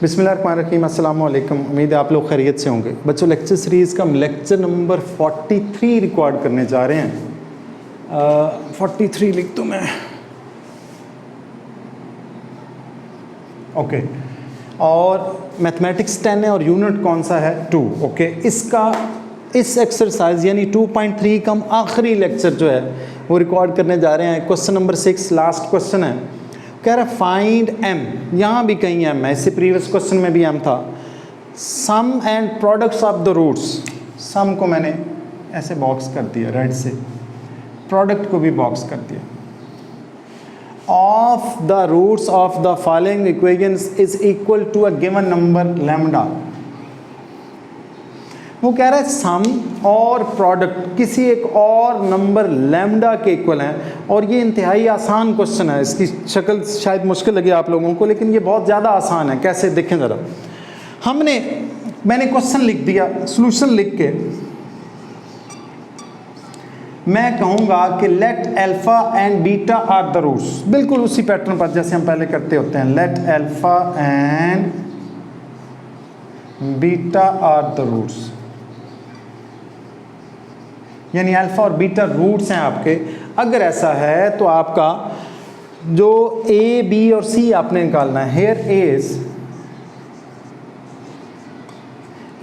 बिस्मिल्लाहिर्रहमानिर्रहीम, अस्सलाम वालेकुम। उम्मीद है आप लोग खैरियत से होंगे। बच्चों, लेक्चर सीरीज़ का हम लेक्चर नंबर 43 रिकॉर्ड करने जा रहे हैं। 43 लिख दूँ मैं, ओके। और मैथमेटिक्स 10 है और यूनिट कौन सा है? 2, ओके। इस एक्सरसाइज यानी 2.3 का हम आखिरी लेक्चर जो है वो रिकॉर्ड करने जा रहे हैं। क्वेश्चन नंबर 6 लास्ट क्वेश्चन है। कह रहा है फाइंड एम, यहाँ भी कहीं एम है, इससे प्रीवियस क्वेश्चन में भी एम था। Sum and products of the roots, sum को मैंने ऐसे बॉक्स कर दिया रेड से, प्रोडक्ट को भी बॉक्स कर दिया। Of the roots of the following equations is equal to a given number lambda. वो कह रहा है सम और प्रोडक्ट किसी एक और नंबर लैम्डा के इक्वल हैं, और ये इंतहाई आसान क्वेश्चन है। इसकी शक्ल शायद मुश्किल लगे आप लोगों को, लेकिन ये बहुत ज़्यादा आसान है। कैसे, देखें ज़रा। मैंने क्वेश्चन लिख दिया, सॉल्यूशन लिख के मैं कहूँगा कि let alpha and beta are the roots, बिल्कुल उसी पैटर्न पर जैसे हम पहले करते होते हैं। Let alpha and beta are the roots, यानी अल्फा और बीटा रूट्स हैं आपके। अगर ऐसा है तो आपका जो ए बी और सी आपने निकालना है। Here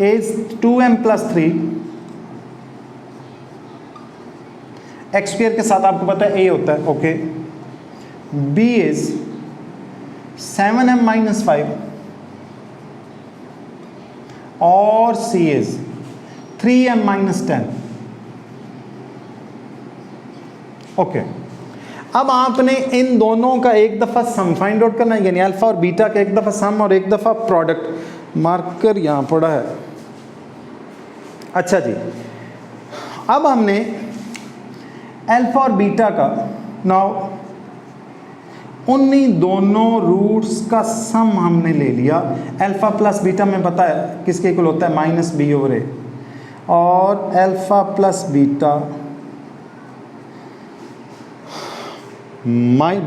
is 2m + 3, x square के साथ आपको पता है a होता है, ओके। b इज 7m - 5 और c इज 3m - 10, ओके। अब आपने इन दोनों का एक दफ़ा सम फाइंड आउट करना है, यानी अल्फा और बीटा का एक दफ़ा सम और एक दफ़ा प्रोडक्ट। मार्कर यहाँ पड़ा है, अच्छा जी। अब हमने अल्फा और बीटा का नाउ उन्हीं दोनों रूट्स का सम हमने ले लिया। अल्फा प्लस बीटा में पता है किसके इक्वल होता है? -b/a। और अल्फा प्लस बीटा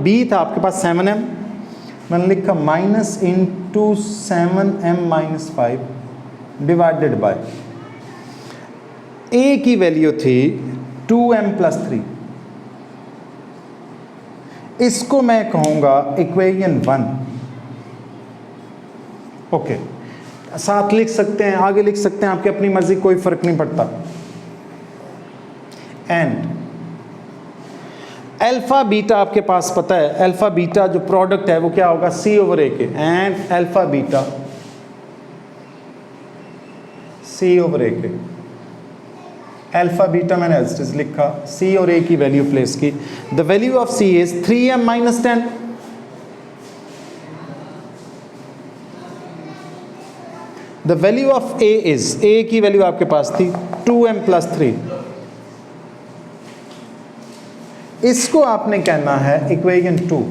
b था आपके पास 7m, मैंने लिखा -7m - 5 डिवाइडेड बाय a की वैल्यू थी 2m + 3। इसको मैं कहूँगा इक्वेशन 1, ओके। साथ लिख सकते हैं, आगे लिख सकते हैं, आपकी अपनी मर्जी, कोई फर्क नहीं पड़ता। एंड अल्फा बीटा आपके पास पता है, अल्फा बीटा जो प्रोडक्ट है वो क्या होगा? c/a के। एंड अल्फा बीटा c/a के। अल्फा बीटा मैंने एज लिखा, c और a की वैल्यू प्लेस की। The value of c is 3m - 10, the value of a is, a की वैल्यू आपके पास थी 2m + 3। इसको आपने कहना है इक्वेशन 2।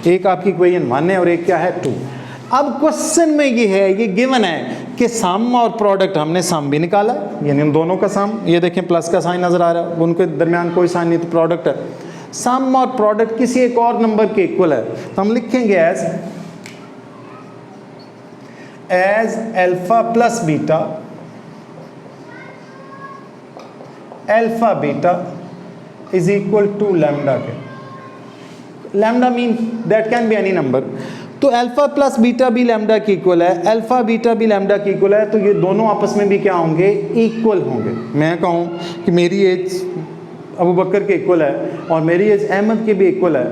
एक आपकी इक्वेशन 1 है और एक क्या है? 2। अब क्वेश्चन में ये है, ये गिवन है कि सम और प्रोडक्ट, हमने सम भी निकाला यानी उन दोनों का सम, ये देखें प्लस का साइन नजर आ रहा है, उनके दरमियान कोई साइन नहीं, तो प्रोडक्ट है। सम और प्रोडक्ट किसी एक और नंबर के इक्वल है, तो हम लिखेंगे as alpha plus beta, alpha beta is equal to lambda के। Lambda mean that can be any number. तो अल्फा प्लस बीटा भी लैम्डा की इक्वल है, अल्फा बीटा भी लैम्डा की इक्वल है, तो ये दोनों आपस में भी क्या होंगे? इक्वल होंगे। मैं कहूँ कि मेरी एज अबू बकर के इक्वल है और मेरी एज अहमद के भी इक्वल है,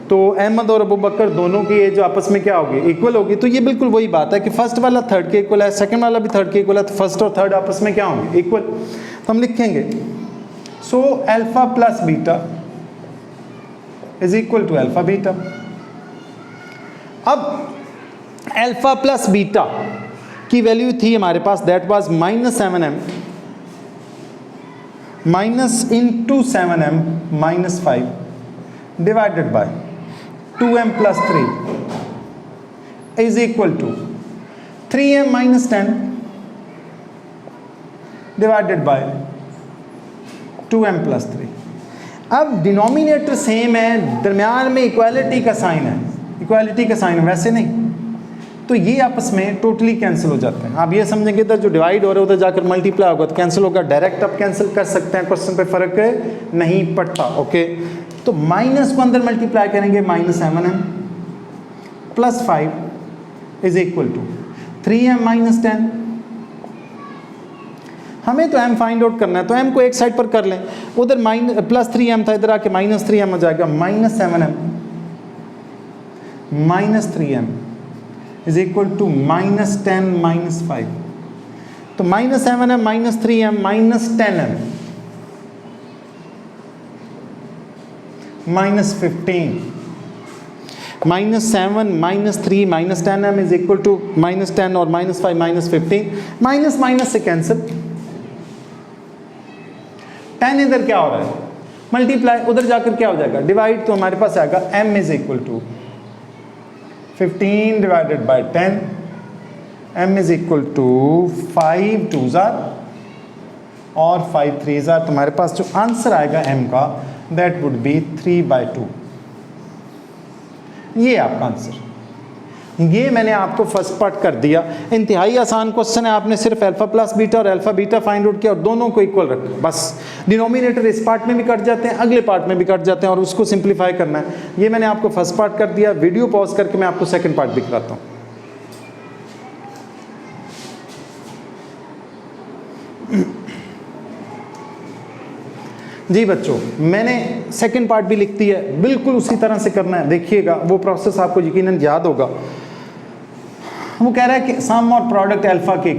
तो अहमद और अबू बकर दोनों की एज आपस में क्या होगी? इक्वल होगी। तो ये बिल्कुल वही बात है कि फर्स्ट वाला थर्ड के इक्वल है, सेकंड वाला भी थर्ड के इक्वल है, तो फर्स्ट और थर्ड आपस में क्या होंगे? इक्वल। तो हम लिखेंगे so alpha plus beta is equal to alpha beta. अब अल्फा प्लस बीटा की वैल्यू थी हमारे पास, that was -7m -7m - 5 divided by 2m + 3 is equal to 3m - 10 divided by 2m + 3। अब डिनोमिनेटर सेम है, दरमियान में इक्वालिटी का साइन है, इक्वालिटी का साइन, वैसे नहीं। तो ये आपस में टोटली कैंसिल हो जाते हैं। आप ये समझेंगे इधर जो डिवाइड हो रहा है उधर जाकर मल्टीप्लाई होगा तो कैंसिल होगा, डायरेक्ट आप कैंसिल कर सकते हैं, क्वेश्चन पे फर्क नहीं पड़ता। ओके, तो माइनस को अंदर मल्टीप्लाई करेंगे, -7m plus 5 is equal to 3m minus 10। हमें तो m फाइंड आउट करना है, तो m को एक साइड पर कर लें, उधर +3m था, इधर आके -3m हो जाएगा, -7m -3m is equal to -10 -5। तो -7m -3m -10m -15 -7 -3 -10m is equal to -10 और -5 -15, माइनस से कैंसिल। 10 इधर क्या हो रहा है, मल्टीप्लाई, उधर जाकर क्या हो जाएगा, डिवाइड, तो हमारे पास आएगा m is equal to 15 divided by 10, m is equal to 5 2s और 5 3s, तुम्हारे पास जो आंसर आएगा m का दैट वुड बी 3/2। ये आपका आंसर। ये मैंने आपको फर्स्ट पार्ट कर दिया। इंतहाई आसान क्वेश्चन है, आपने सिर्फ अल्फा प्लस बीटा और अल्फा बीटा फाइंड आउट किया और दोनों को इक्वल रखा, बस। डिनोमिनेटर इस पार्ट में भी कट जाते हैं, अगले पार्ट में भी कट जाते हैं और उसको सिंप्लीफाई करना है। ये मैंने आपको फर्स्ट पार्ट कर दिया। वीडियो पॉज करके मैं आपको सेकंड पार्ट भी कराता हूँ। जी बच्चों, मैंने सेकंड पार्ट भी लिख दी है, बिल्कुल उसी तरह से करना है। देखिएगा, वो प्रोसेस आपको यकीनन याद होगा। वो कह रहा है कि सम और प्रोडक्ट अल्फा के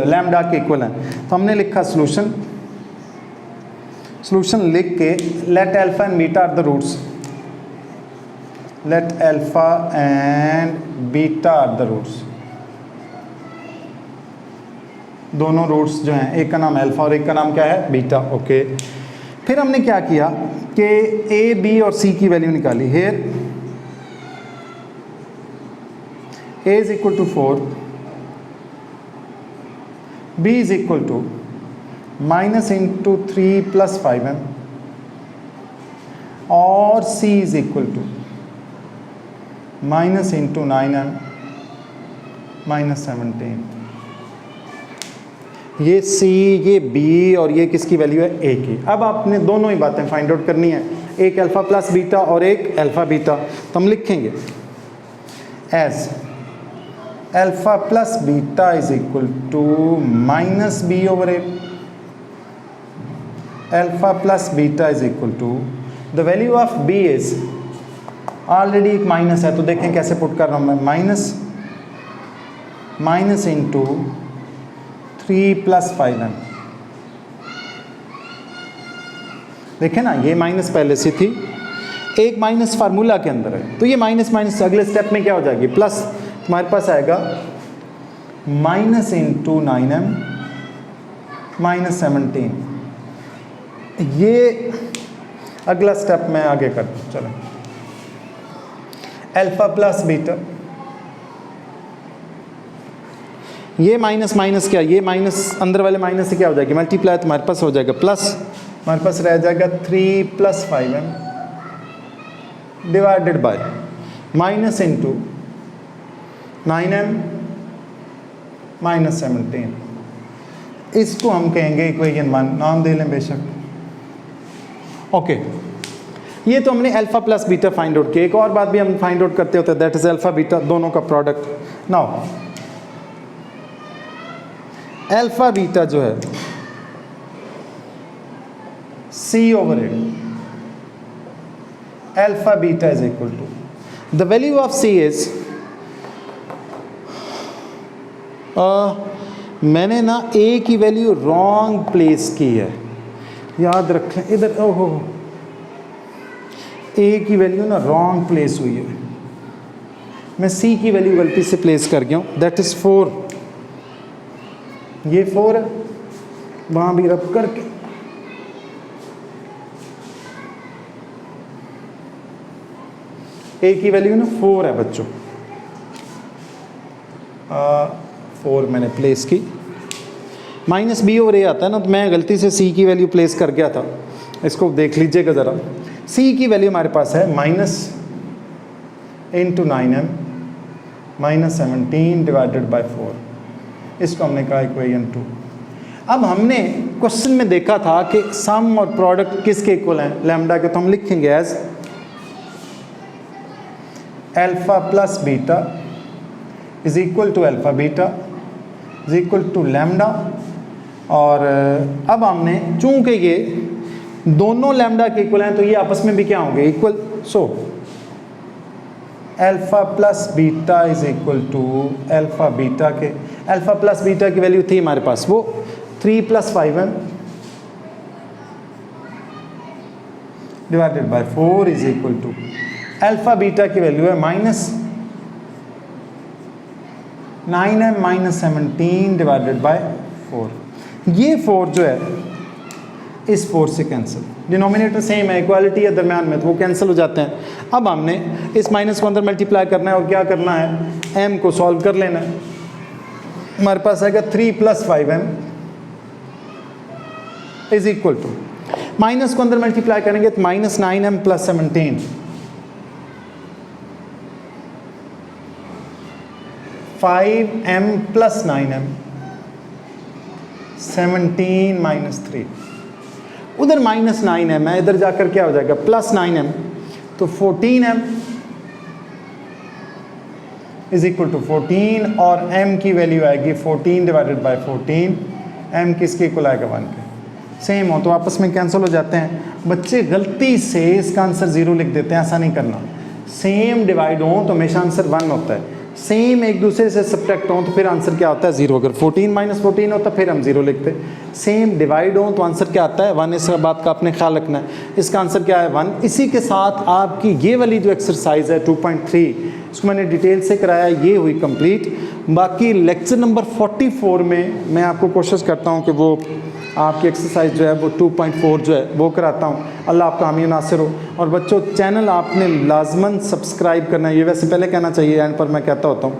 लैम्डा के इक्वल है, तो हमने लिखा सॉल्यूशन लिख के let alpha and beta are the roots, let alpha and beta are the roots. दोनों रूट्स जो हैं, एक का नाम अल्फा और एक का नाम क्या है, बीटा। ओके, फिर हमने क्या किया कि ए बी और सी की वैल्यू निकाली। Here a is equal to 4, b is equal to minus into 3 plus 5m और c is equal to minus into 9m minus 17। ये c, ये b और ये किसकी वैल्यू है, a की। अब आपने दोनों ही बातें फाइंड आउट करनी है, एक अल्फा प्लस बीटा और एक अल्फा बीटा। तो हम लिखेंगे as alpha plus beta is equal to minus b over a. Alpha plus beta is equal to the value of b is, already एक माइनस है तो देखें कैसे पुट कर रहा हूँ मैं, माइनस इंटू 3 प्लस 5m। देखें ना, ये माइनस पहले से थी, एक माइनस फार्मूला के अंदर है, तो ये माइनस माइनस अगले स्टेप में क्या हो जाएगी, प्लस। तुम्हारे पास आएगा माइनस इंटू 9m माइनस 17। ये अगला स्टेप मैं आगे कर दूँ। चलो, अल्फा प्लस बीटा, ये माइनस माइनस क्या, ये माइनस अंदर वाले माइनस से क्या हो जाएगी, मल्टीप्लाई, तुम्हारे पास हो जाएगा प्लस। हमारे पास रह जाएगा 3 plus 5m divided bye minus into 9m minus 17। इसको हम कहेंगे इक्वेशन 1, नाम दे लें बेशक। ओके, ये तो हमने alpha plus beta find out किया। एक और बात भी हम फाइंड आउट करते होते हैं, दैट इज अल्फा बीटा, दोनों का प्रोडक्ट। नाउ अल्फा बीटा जो है c over a, alpha beta is equal to the value of c is, मैंने ना a की वैल्यू रॉन्ग प्लेस की है, याद रखें। इधर ओहो, a की वैल्यू ना रॉन्ग प्लेस हुई है, मैं c की वैल्यू गलती से प्लेस कर गया हूँ, दैट इज़ 4। ये 4 है, वहाँ भी रब करके a की वैल्यू ना 4 है बच्चों, 4 मैंने प्लेस की। माइनस बी ओवर ए आता है ना, तो मैं गलती से c की वैल्यू प्लेस कर गया था। इसको देख लीजिएगा ज़रा, c की वैल्यू हमारे पास है into 9m minus 17 divided by 4, इसको हमने कहा इक्वेशन 2। अब हमने क्वेश्चन में देखा था कि सम और प्रोडक्ट किसके इक्वल हैं, लैम्डा के, तो हम लिखेंगे as alpha plus beta is equal to alpha beta is equal to lambda. और अब हमने चूंकि ये दोनों लैम्डा के इक्वल हैं तो ये आपस में भी क्या होंगे, equal. So alpha plus beta is equal to alpha beta के, अल्फा प्लस बीटा की वैल्यू थी हमारे पास वो 3 + 5m divided by 4 is equal to alpha beta की वैल्यू है -9m माइनस 17 डिवाइडेड बाय 4। ये 4 जो है इस 4 से कैंसिल, डिनोमिनेटर सेम है, इक्वालिटी है दरम्यान में, तो वो कैंसिल हो जाते हैं। अब हमने इस माइनस को अंदर मल्टीप्लाई करना है और क्या करना है, m को सॉल्व कर लेना है। हमारे पास आएगा 3 + 5m is equal to, minus को अंदर मल्टीप्लाई करेंगे तो -9m + 17, 5m + 9m 17 - 3, उधर -9m है, इधर जाकर क्या हो जाएगा +9m, तो 14m इज इक्वल टू 14 और m की वैल्यू आएगी 14 डिवाइडेड बाय 14, m किसके इक्वल आएगा 1 के। सेम हो तो आपस में कैंसिल हो जाते हैं। बच्चे गलती से इसका आंसर 0 लिख देते हैं, ऐसा नहीं करना। सेम डिवाइड हो तो हमेशा आंसर 1 होता है, सेम एक दूसरे से सब्ट्रैक्ट हो तो फिर आंसर क्या होता है 0। अगर 14 - 14 होता फिर हम 0 लिखते। सेम डिवाइड हो तो आंसर क्या आता है 1। इस बात का आपने ख्याल रखना है। इसका आंसर क्या है 1। इसी के साथ आपकी ये वाली जो एक्सरसाइज है 2.3, इसको मैंने डिटेल से कराया, ये हुई कंप्लीट। बाकी लेक्चर नंबर 44 में मैं आपको कोशिश करता हूँ कि वो आपकी एक्सरसाइज जो है वो 2.4 जो है वो कराता हूँ। अल्लाह आपका हामी नासिर हो। और बच्चों चैनल आपने लाजमन सब्सक्राइब करना है, ये वैसे पहले कहना चाहिए एंड पर मैं कहता होता हूँ,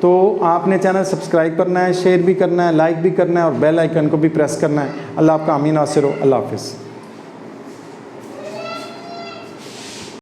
तो आपने चैनल सब्सक्राइब करना है, शेयर भी करना है, लाइक भी करना है और बेल आइकन को भी प्रेस करना है। अल्लाह आपका हामी नासिर हो। अल्लाह हाफिज़।